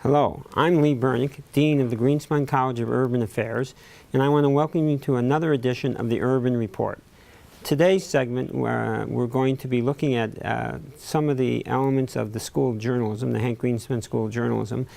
Hello, I'm Lee Bernick, Dean of the Greenspun College of Urban Affairs, and I want to welcome you to another edition of the Urban Report. Today's segment, we're going to be looking at some of the elements of the School of Journalism, the Hank Greenspun School of Journalism.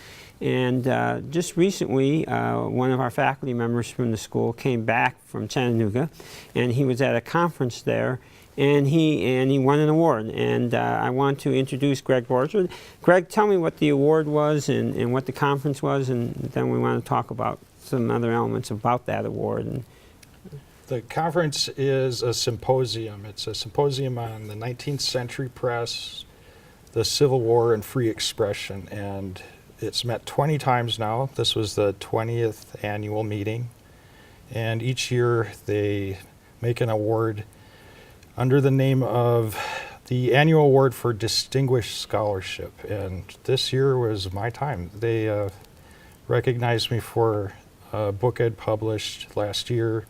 And just recently, one of our faculty members from the school came back from Chattanooga, and he was at a conference there, and he won an award. And I want to introduce Greg Borchard. Greg, tell me what the award was and what the conference was, and then we want to talk about some other elements about that award. The conference is a symposium. It's a symposium on the 19th century press, the Civil War, and free expression. And it's met 20 times now. This was the 20th annual meeting. And each year they make an award under the name of the Annual Award for Distinguished Scholarship. And this year was my time. They recognized me for a book I'd published last year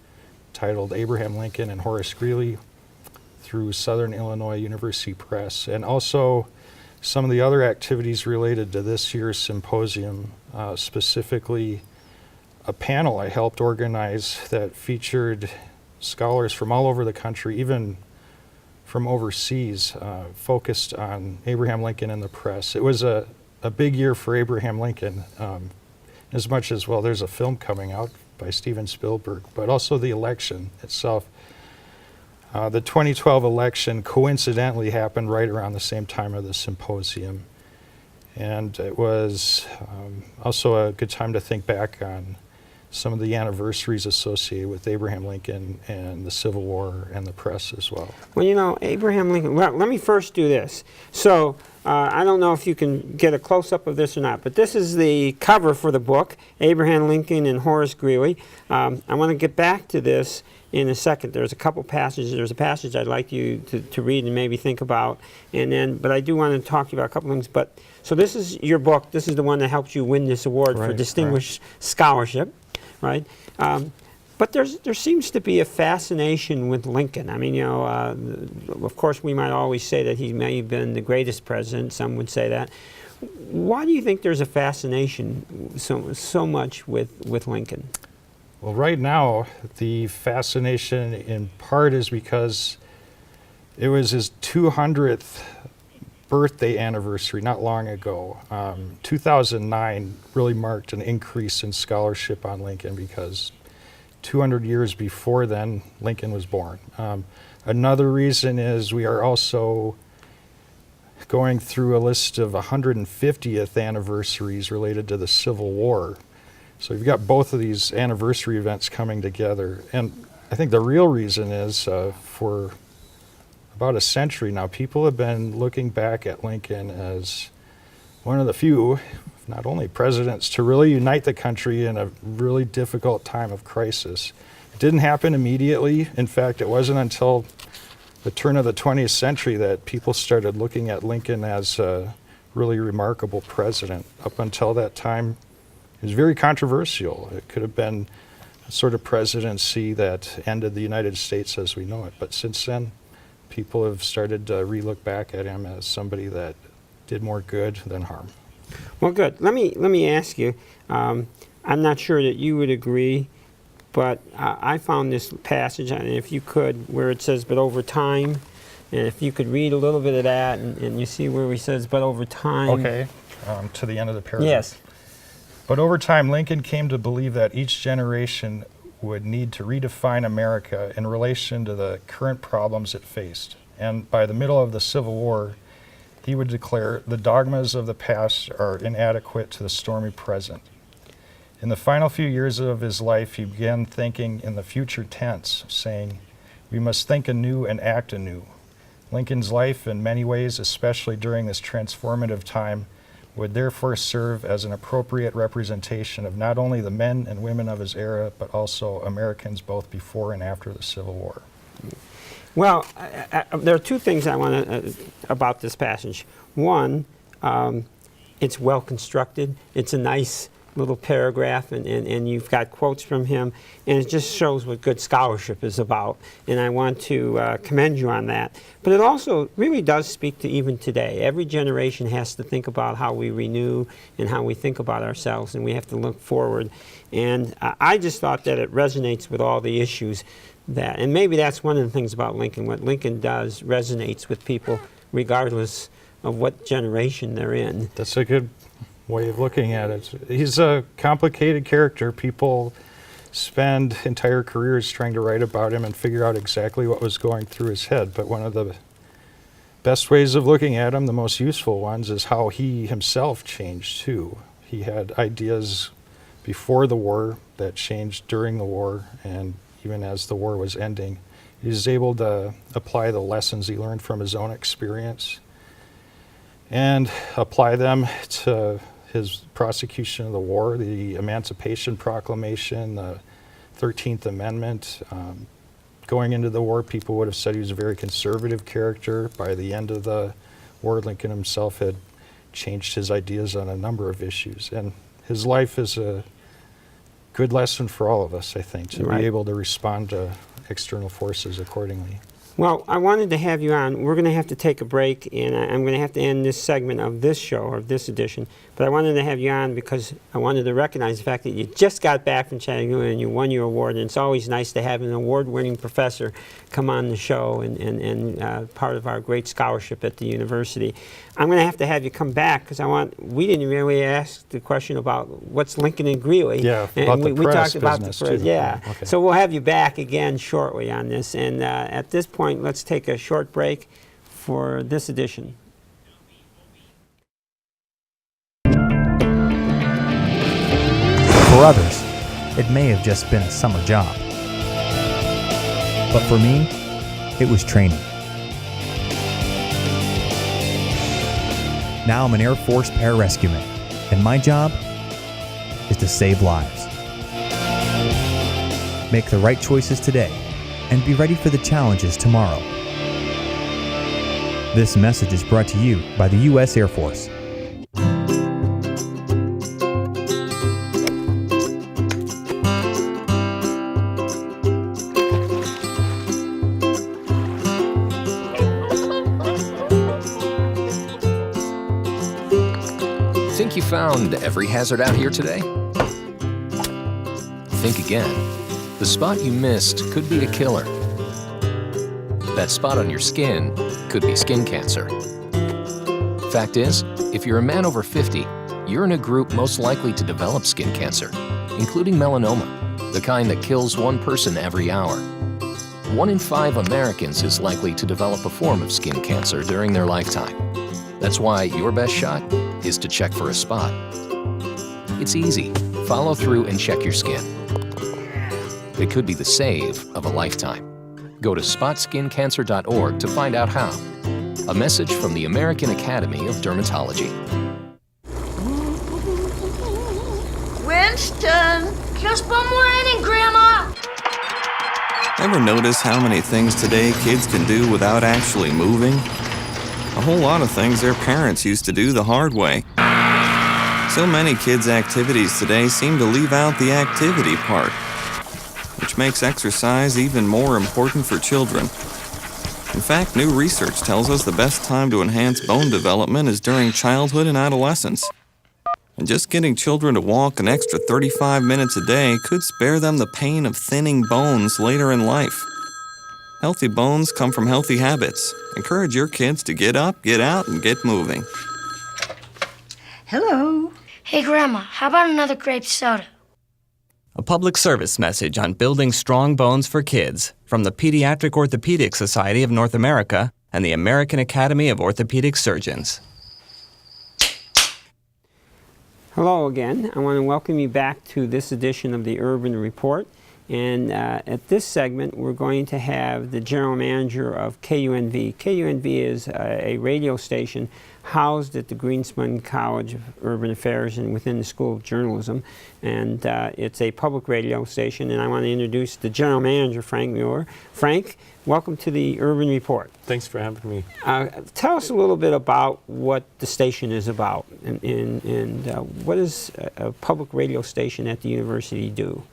titled Abraham Lincoln and Horace Greeley through Southern Illinois University Press, and also some of the other activities related to this year's symposium, specifically a panel I helped organize that featured scholars from all over the country, even from overseas, focused on Abraham Lincoln and the press. It was a big year for Abraham Lincoln, as much as, well, there's a film coming out by Steven Spielberg, but also the election itself. The 2012 election coincidentally happened right around the same time of the symposium. And it was also a good time to think back on some of the anniversaries associated with Abraham Lincoln and the Civil War and the press as well. Well, you know, Abraham Lincoln, well, let me first do this. So, I don't know if you can get a close-up of this or not, but this is the cover for the book, Abraham Lincoln and Horace Greeley. I want to get back to this in a second. There's a couple passages. There's a passage I'd like you to read and maybe think about, and then, but I do want to talk to you about a couple things. But so this is your book. This is the one that helped you win this award for distinguished scholarship, right? But there seems to be a fascination with Lincoln. I mean, you know, of course we might always say that he may have been the greatest president. Some would say that. Why do you think there's a fascination so much with Lincoln? Well, right now, the fascination in part is because it was his 200th birthday anniversary not long ago. 2009 really marked an increase in scholarship on Lincoln because 200 years before then, Lincoln was born. Another reason is we are also going through a list of 150th anniversaries related to the Civil War. So you've got both of these anniversary events coming together. And I think the real reason is for about a century now, people have been looking back at Lincoln as one of the few, not only presidents, to really unite the country in a really difficult time of crisis. It didn't happen immediately. In fact, it wasn't until the turn of the 20th century that people started looking at Lincoln as a really remarkable president. Up until that time, it was very controversial. It could have been a sort of presidency that ended the United States as we know it. But since then, people have started to re-look back at him as somebody that did more good than harm. Well, good. Let me ask you. I'm not sure that you would agree, but I found this passage, and if you could, where it says, "But over time," and if you could read a little bit of that, and you see where he says, "But over time." Okay, to the end of the paragraph. Yes. But over time, Lincoln came to believe that each generation would need to redefine America in relation to the current problems it faced. And by the middle of the Civil War, he would declare, "The dogmas of the past are inadequate to the stormy present." In the final few years of his life, he began thinking in the future tense, saying, "We must think anew and act anew." Lincoln's life, in many ways, especially during this transformative time, would therefore serve as an appropriate representation of not only the men and women of his era, but also Americans both before and after the Civil War. Well, there are two things I want to about this passage. One, it's well constructed. It's a nice little paragraph, and you've got quotes from him, and it just shows what good scholarship is about, and I want to commend you on that. But it also really does speak to even today. Every generation has to think about how we renew and how we think about ourselves, and we have to look forward. And I just thought that it resonates with all the issues that, and maybe that's one of the things about Lincoln. What Lincoln does resonates with people regardless of what generation they're in. That's a good way of looking at it. He's a complicated character. People spend entire careers trying to write about him and figure out exactly what was going through his head. But one of the best ways of looking at him, the most useful ones, is how he himself changed too. He had ideas before the war that changed during the war, and even as the war was ending. He was able to apply the lessons he learned from his own experience and apply them to his prosecution of the war, the Emancipation Proclamation, the 13th Amendment. Going into the war, people would have said he was a very conservative character. By the end of the war, Lincoln himself had changed his ideas on a number of issues. And his life is a good lesson for all of us, I think, to be able to respond to external forces accordingly. Well, I wanted to have you on. We're going to have to take a break, and I'm going to have to end this segment of this show, or this edition. But I wanted to have you on because I wanted to recognize the fact that you just got back from Chattanooga and you won your award. And it's always nice to have an award-winning professor come on the show and part of our great scholarship at the university. I'm going to have you come back because we didn't really ask the question about what's Lincoln and Greeley. Yeah, and about the we press talked about the business press. too. Yeah. Okay. So we'll have you back again shortly on this. And at this point, let's take a short break for this edition. For others, it may have just been a summer job. But for me, it was training. Now I'm an Air Force pararescueman, and my job is to save lives. Make the right choices today, and be ready for the challenges tomorrow. This message is brought to you by the U.S. Air Force. Think you found every hazard out here today? Think again. The spot you missed could be a killer. That spot on your skin could be skin cancer. Fact is, if you're a man over 50, you're in a group most likely to develop skin cancer, including melanoma, the kind that kills one person every hour. 1 in 5 Americans is likely to develop a form of skin cancer during their lifetime. That's why your best shot is to check for a spot. It's easy. Follow through and check your skin. It could be the save of a lifetime. Go to spotskincancer.org to find out how. A message from the American Academy of Dermatology. Winston, just one more inning, Grandma. Ever notice how many things today kids can do without actually moving? A whole lot of things their parents used to do the hard way. So many kids' activities today seem to leave out the activity part, which makes exercise even more important for children. In fact, new research tells us the best time to enhance bone development is during childhood and adolescence. And just getting children to walk an extra 35 minutes a day could spare them the pain of thinning bones later in life. Healthy bones come from healthy habits. Encourage your kids to get up, get out, and get moving. Hello. Hey, Grandma, how about another grape soda? A public service message on building strong bones for kids from the Pediatric Orthopedic Society of North America and the American Academy of Orthopedic Surgeons. Hello again. I want to welcome you back to this edition of the Urban Report. And at this segment, we're going to have the general manager of KUNV. KUNV is a radio station housed at the Greenspan College of Urban Affairs and within the School of Journalism. And it's a public radio station. And I want to introduce the general manager, Frank Mueller. Frank, welcome to the Urban Report. Thanks for having me. Tell us a little bit about what the station is about, and what does a public radio station at the university do?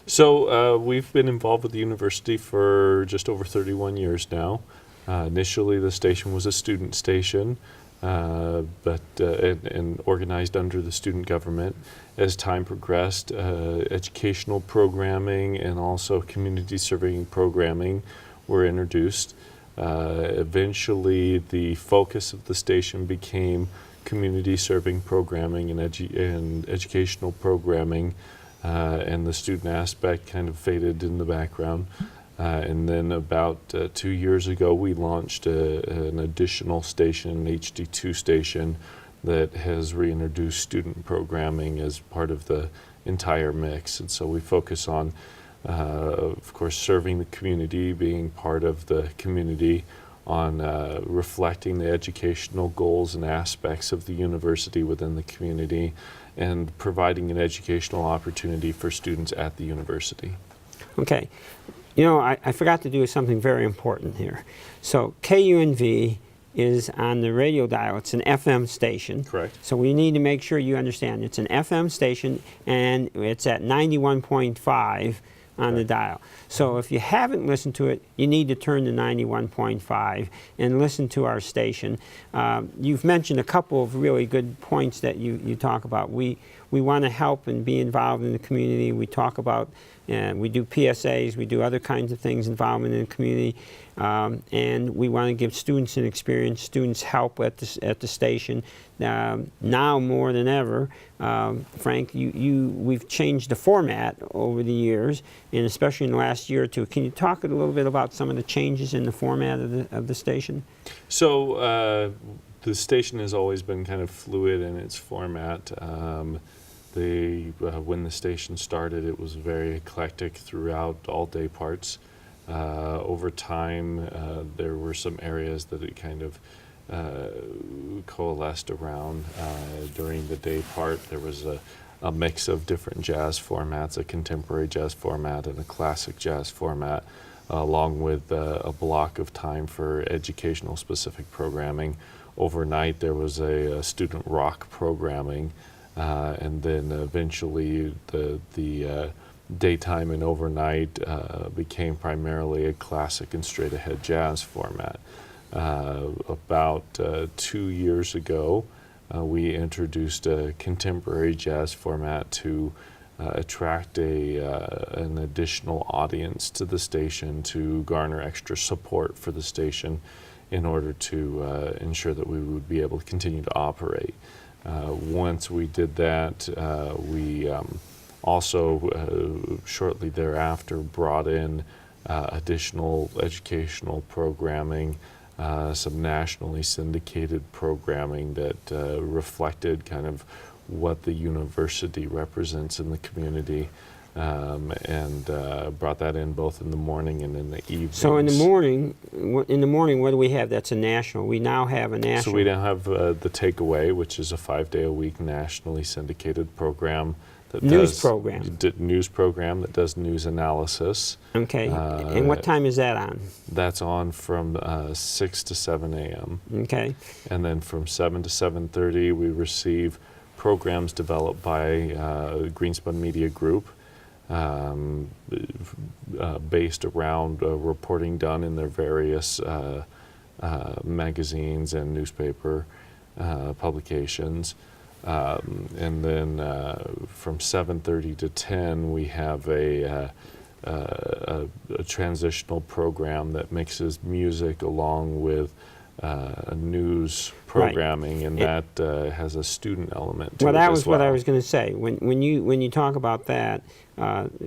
So we've been involved with the university for just over 31 years now. Initially, the station was a student station, but and organized under the student government. As time progressed, educational programming and also community serving programming were introduced. Eventually, the focus of the station became community serving programming and educational programming, and the student aspect kind of faded in the background. And then about 2 years ago, we launched an additional station, an HD2 station, that has reintroduced student programming as part of the entire mix. And so we focus on, of course, serving the community, being part of the community, on reflecting the educational goals and aspects of the university within the community, and providing an educational opportunity for students at the university. Okay. You know, I forgot to do something very important here. So KUNV is on the radio dial. It's an FM station. Correct. So we need to make sure you understand. It's an FM station, and it's at 91.5 on the dial. So if you haven't listened to it, you need to turn to 91.5 and listen to our station. You've mentioned a couple of really good points that you talk about. We want to help and be involved in the community. We talk about, we do PSAs, we do other kinds of things, involvement in the community, and we want to give students an experience, students help at the station. Now more than ever, Frank, we've changed the format over the years, and especially in the last year or two. Can you talk a little bit about some of the changes in the format of the station? So the station has always been kind of fluid in its format. When the station started, it was very eclectic throughout all day parts. Over time, there were some areas that it kind of coalesced around. During the day part, there was a mix of different jazz formats, a contemporary jazz format and a classic jazz format, along with a block of time for educational specific programming. Overnight, there was a student rock programming, and then eventually the daytime and overnight became primarily a classic and straight ahead jazz format. About 2 years ago, we introduced a contemporary jazz format to attract an additional audience to the station, to garner extra support for the station in order to ensure that we would be able to continue to operate. Once we did that, we also shortly thereafter brought in additional educational programming, some nationally syndicated programming that reflected kind of what the university represents in the community, and brought that in both in the morning and in the evening. So in the morning, what do we have? That's a national. We now have a national. So we now have the Takeaway, which is a 5-day-a-week nationally syndicated program. News program that does news analysis. Okay. And what time is that on? That's on from 6 to 7 a.m. Okay. And then from 7 to 7:30, we receive programs developed by Greenspan Media Group, based around reporting done in their various magazines and newspaper publications. And then from 7:30 to 10, we have a transitional program that mixes music along with news programming, and that has a student element to it. Well, that was as well. what I was going to say. When you talk about that,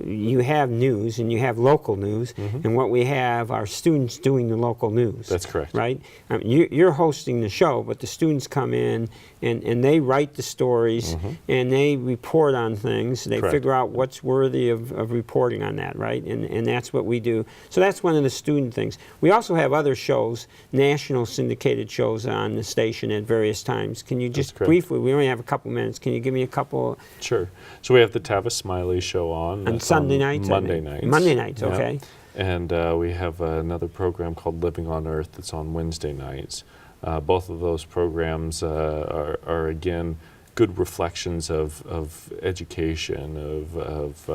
you have news and you have local news, and what we have are students doing the local news. That's correct. Right? I mean, you're hosting the show, but the students come in and they write the stories and they report on things. They figure out what's worthy of reporting on that, right? And that's what we do. So that's one of the student things. We also have other shows, national syndicated shows on the station. station at various times. Can you just correct. briefly, we only have a couple minutes, can you give me a couple? Sure. So we have the Tavis Smiley show on Sunday nights? Monday nights. Monday nights, Yeah. okay. And we have another program called Living on Earth that's on Wednesday nights. Both of those programs are again, good reflections of education, of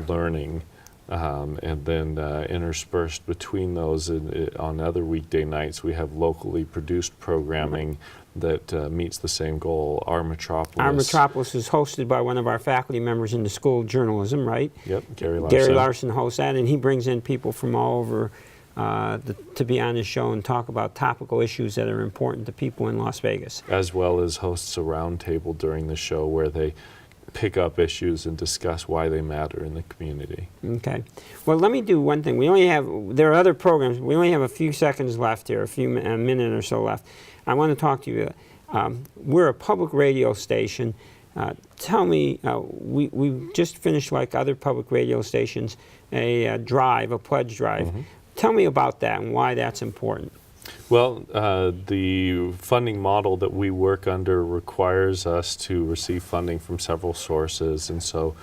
learning. And then interspersed between those on other weekday nights, we have locally produced programming that meets the same goal. Our Metropolis. Our Metropolis is hosted by one of our faculty members in the School of Journalism, right? Yep, Gary Larson. Gary Larson hosts that, and he brings in people from all over to be on his show and talk about topical issues that are important to people in Las Vegas. As well as hosts a roundtable during the show where they pick up issues and discuss why they matter in the community. Okay. Well, let me do one thing. There are other programs. We only have a few seconds left here, a minute or so left. I want to talk to you. We're a public radio station. Tell me, we've just finished, like other public radio stations, a pledge drive. Mm-hmm. Tell me about that and why that's important. Well, the funding model that we work under requires us to receive funding from several sources, and so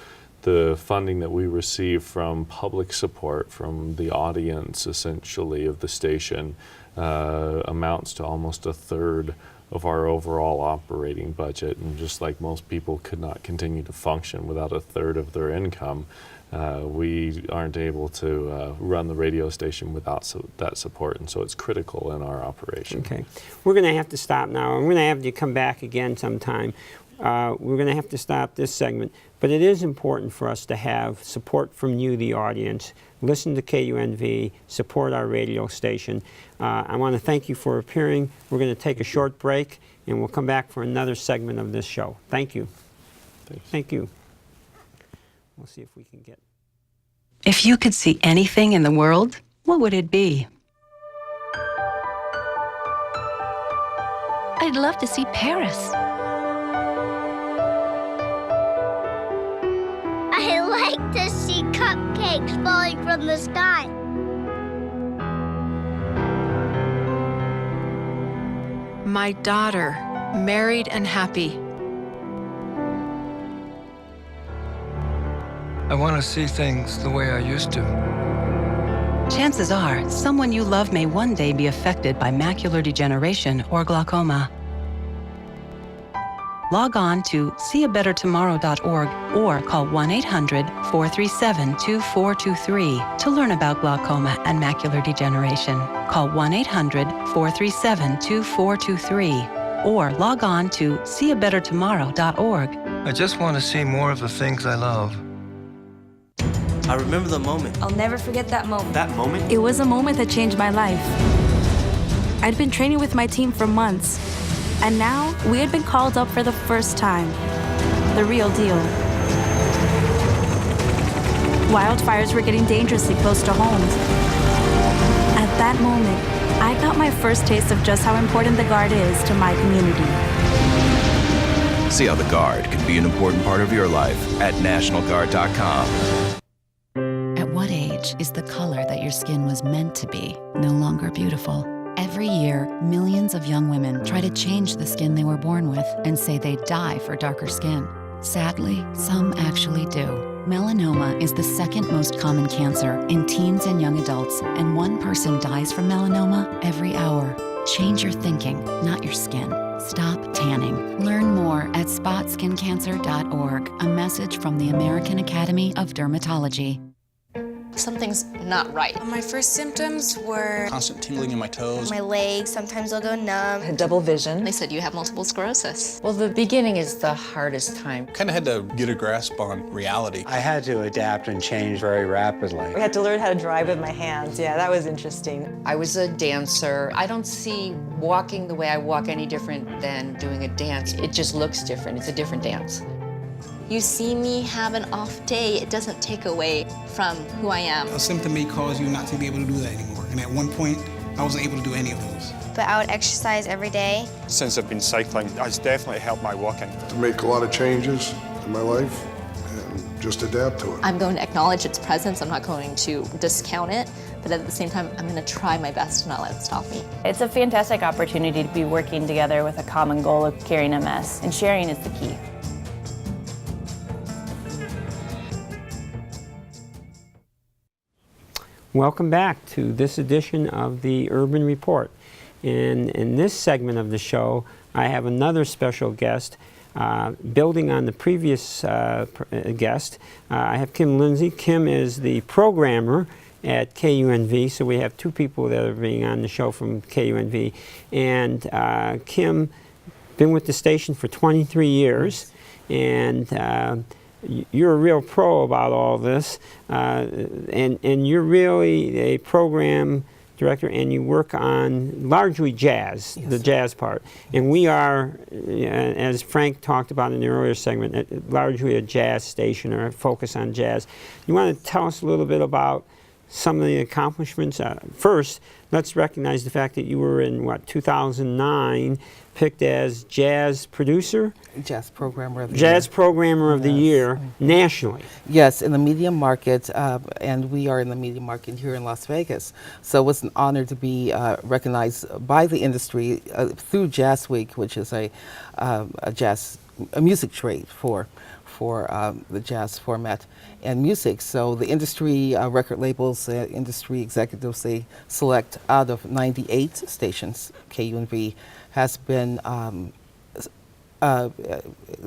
the funding that we receive from public support, from the audience essentially of the station, amounts to almost a third of our overall operating budget. And just like most people could not continue to function without a third of their income, we aren't able to run the radio station without that support, and so it's critical in our operation. Okay. We're going to have to stop now, and we're going to have you come back again sometime. We're going to have to stop this segment, but it is important for us to have support from you, the audience. Listen to KUNV, support our radio station. I want to thank you for appearing. We're going to take a short break, and we'll come back for another segment of this show. Thank you. Thanks. Thank you. We'll see if we can get... If you could see anything in the world, what would it be? I'd love to see Paris. I like to see cupcakes falling from the sky. My daughter, married and happy. I want to see things the way I used to. Chances are, someone you love may one day be affected by macular degeneration or glaucoma. Log on to seeabettertomorrow.org or call 1-800-437-2423 to learn about glaucoma and macular degeneration. Call 1-800-437-2423 or log on to seeabettertomorrow.org. I just want to see more of the things I love. I remember the moment. I'll never forget that moment. That moment? It was a moment that changed my life. I'd been training with my team for months, and now we had been called up for the first time. The real deal. Wildfires were getting dangerously close to homes. At that moment, I got my first taste of just how important the Guard is to my community. See how the Guard can be an important part of your life at NationalGuard.com. At what age is the color that your skin was meant to be no longer beautiful? Every year, millions of young women try to change the skin they were born with and say they die for darker skin. Sadly, some actually do. Melanoma is the second most common cancer in teens and young adults, and one person dies from melanoma every hour. Change your thinking, not your skin. Stop tanning. Learn more at spotskincancer.org. A message from the American Academy of Dermatology. Something's not right. My first symptoms were constant tingling in my toes. My legs, sometimes they'll go numb. Double vision. They said you have multiple sclerosis. Well, the beginning is the hardest time. Kind of had to get a grasp on reality. I had to adapt and change very rapidly. I had to learn how to drive with my hands. Yeah, that was interesting. I was a dancer. I don't see walking the way I walk any different than doing a dance. It just looks different. It's a different dance. You see me have an off day, it doesn't take away from who I am. A symptom may cause you not to be able to do that anymore. And at one point, I wasn't able to do any of those. But I would exercise every day. Since I've been cycling, it's definitely helped my walking. To make a lot of changes in my life and Just adapt to it. I'm going to acknowledge its presence. I'm not going to discount it, but at the same time, I'm going to try my best to not let it stop me. It's a fantastic opportunity to be working together with a common goal of curing MS, and sharing is the key. Welcome back to this edition of the Urban Report. And in this segment of the show, I have another special guest. Building on the previous guest, I have Kim Linzy. Kim is the programmer at KUNV, so we have two people that are being on the show from KUNV. And Kim, been with the station for 23 years, and you're a real pro about all this, and you're really a program director, and you work on largely jazz, the jazz part. And we are, as Frank talked about in the earlier segment, largely a jazz station, or a focus on jazz. You want to tell us a little bit about some of the accomplishments? First, let's recognize the fact that you were in, 2009, picked as Jazz Producer? Jazz Programmer of the Jazz Programmer of the Year, nationally. Yes, in the media market, and we are in the media market here in Las Vegas. So it was an honor to be recognized by the industry through Jazz Week, which is a music trade for the jazz format and music. So the industry record labels, industry executives, they select out of 98 stations. KUNV has been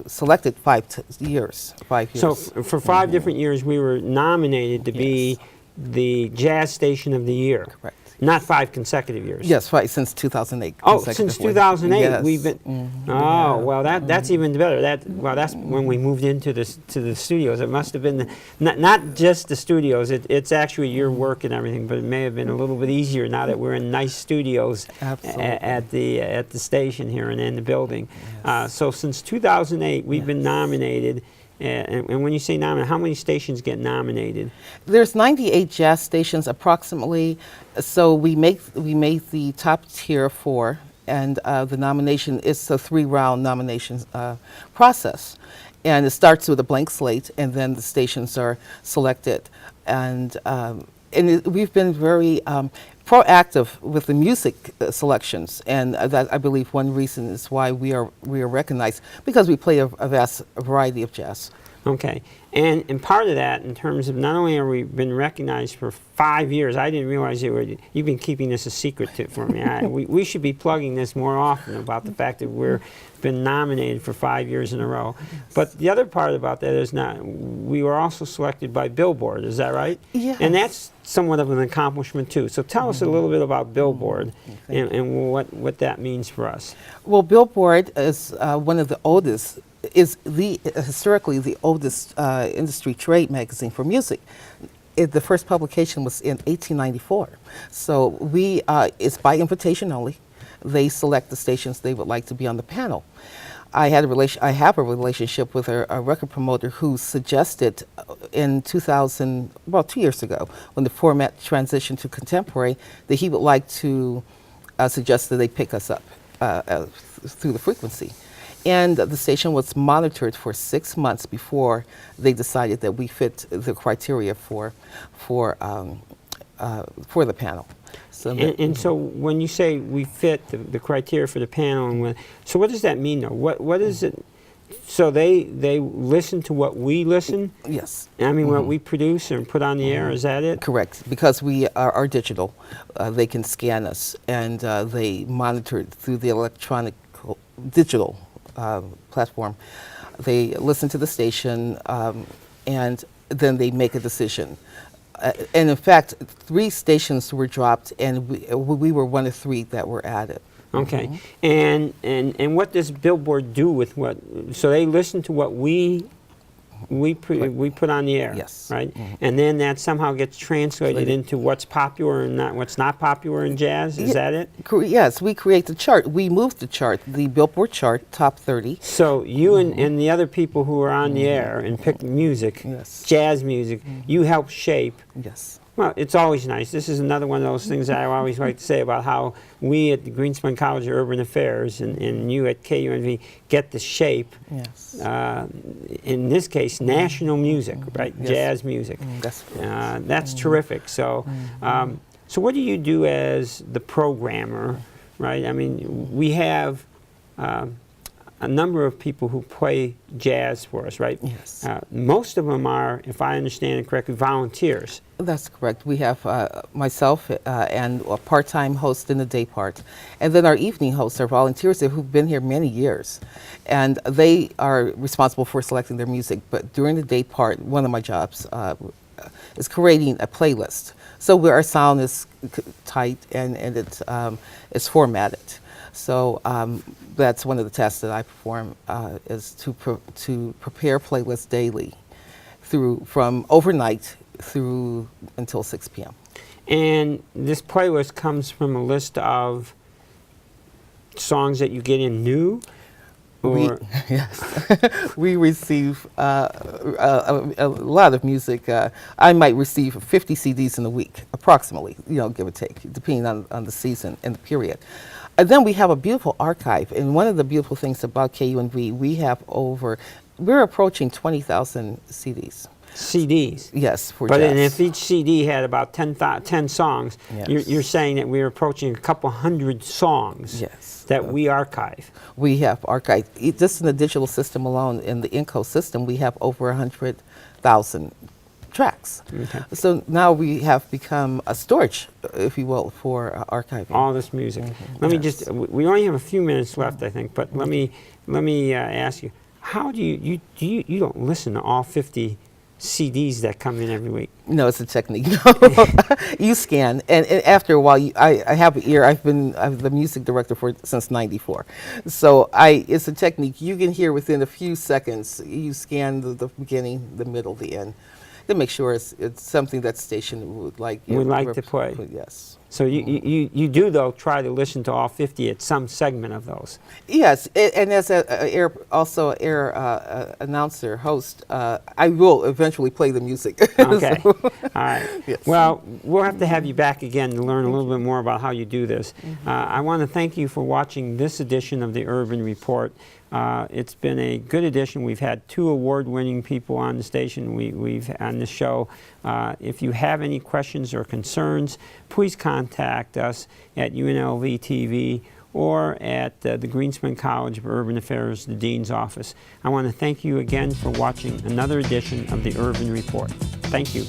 selected 5 years. So for 5 different years, we were nominated to be the Jazz Station of the Year. Correct. Not 5 consecutive years. Yes, right, since 2008. Oh, since 2008, yes. We've been. Oh, well, that's even better. That's when we moved into the studios. It must have been not just the studios. It's actually your work and everything, but it may have been a little bit easier now that we're in nice studios at the station here and in the building. Yes. So since 2008, we've been nominated. And when you say nominated, how many stations get nominated? There's 98 jazz stations approximately. So we made the top tier 4, and the nomination is a 3-round nomination process. And it starts with a blank slate, and then the stations are selected. And we've been very proactive with the music selections, and that, I believe, one reason is why we are recognized, because we play a vast variety of jazz. Okay, and part of that, in terms of not only are we been recognized for 5 years, I didn't realize you've been keeping this a secret for me. We should be plugging this more often about the fact that we're been nominated for 5 years in a row. Yes. But the other part about that is we were also selected by Billboard, is that right? Yes. And that's somewhat of an accomplishment too. So tell us a little bit about Billboard and what that means for us. Well, Billboard is one of the oldest, historically the oldest industry trade magazine for music. The first publication was in 1894. So it's by invitation only. They select the stations they would like to be on the panel. I have a relationship with a record promoter who suggested in 2 years ago, when the format transitioned to contemporary, that he would like to suggest that they pick us up through the frequency. And the station was monitored for 6 months before they decided that we fit the criteria for the panel. So when you say we fit the criteria for the panel, so what does that mean though? What is it? So they listen to what we listen? Yes. I mean, what we produce and put on the air, is that it? Correct, because we are digital. They can scan us, and they monitor it through the electronic digital platform. They listen to the station, and then they make a decision. And in fact, 3 stations were dropped, and we were one of 3 that were added. Okay, and what does Billboard do with what? So they listen to what we put on the air, yes, right? And then that somehow gets translated into what's popular and what's not popular in jazz. Is that it? Yes, we create the chart. We move the chart, the Billboard chart, top 30. So you and the other people who are on the air and pick music, jazz music, you help shape. Yes. Well, it's always nice. This is another one of those things that I always like to say about how we at the Greenspan College of Urban Affairs and you at KUNV get to shape, yes. In this case, national music, right? Yes. Jazz music. That's Mm. terrific. So, so what do you do as the programmer, right? I mean, we have a number of people who play jazz for us, right? Yes. Most of them are, if I understand it correctly, volunteers. That's correct. We have myself and a part-time host in the day part. And then our evening hosts are volunteers who've been here many years. And they are responsible for selecting their music. But during the day part, one of my jobs is creating a playlist. So where our sound is tight and it's formatted. So that's one of the tasks that I perform is to prepare playlists daily from overnight through until 6 p.m. And this playlist comes from a list of songs that you get in new? Or Yes. We receive a lot of music. I might receive 50 CDs in a week, approximately, give or take, depending on the season and the period. And then we have a beautiful archive. And one of the beautiful things about KUNV, we're approaching 20,000 CDs. CDs? Yes, for but jazz. And if each CD had about 10 songs, yes. you're saying that we're approaching a couple hundred songs that we archive. We have archived. Just in the digital system alone, in the INCO system, we have over 100,000 tracks. Okay. So now we have become a storage, if you will, for archiving. All this music. Let me just, we only have a few minutes left, I think, but let me ask you, how do you don't listen to all 50 CDs that come in every week? No, it's a technique. You scan, and after a while, I have an ear. I'm the music director since '94, so it's a technique. You can hear within a few seconds. You scan the beginning, the middle, the end, to make sure it's something that station would like. Would like to play. Yes. So you do, though, try to listen to all 50 at some segment of those. Yes, and as also an air announcer, host, I will eventually play the music. Okay. All right. Yes. Well, we'll have to have you back again to learn a little bit more about how you do this. I want to thank you for watching this edition of the Urban Report. It's been a good edition. We've had 2 award-winning people on the station. We've on the show. If you have any questions or concerns, please contact us at UNLV-TV or at the Greenspan College of Urban Affairs, the Dean's Office. I want to thank you again for watching another edition of the Urban Report. Thank you.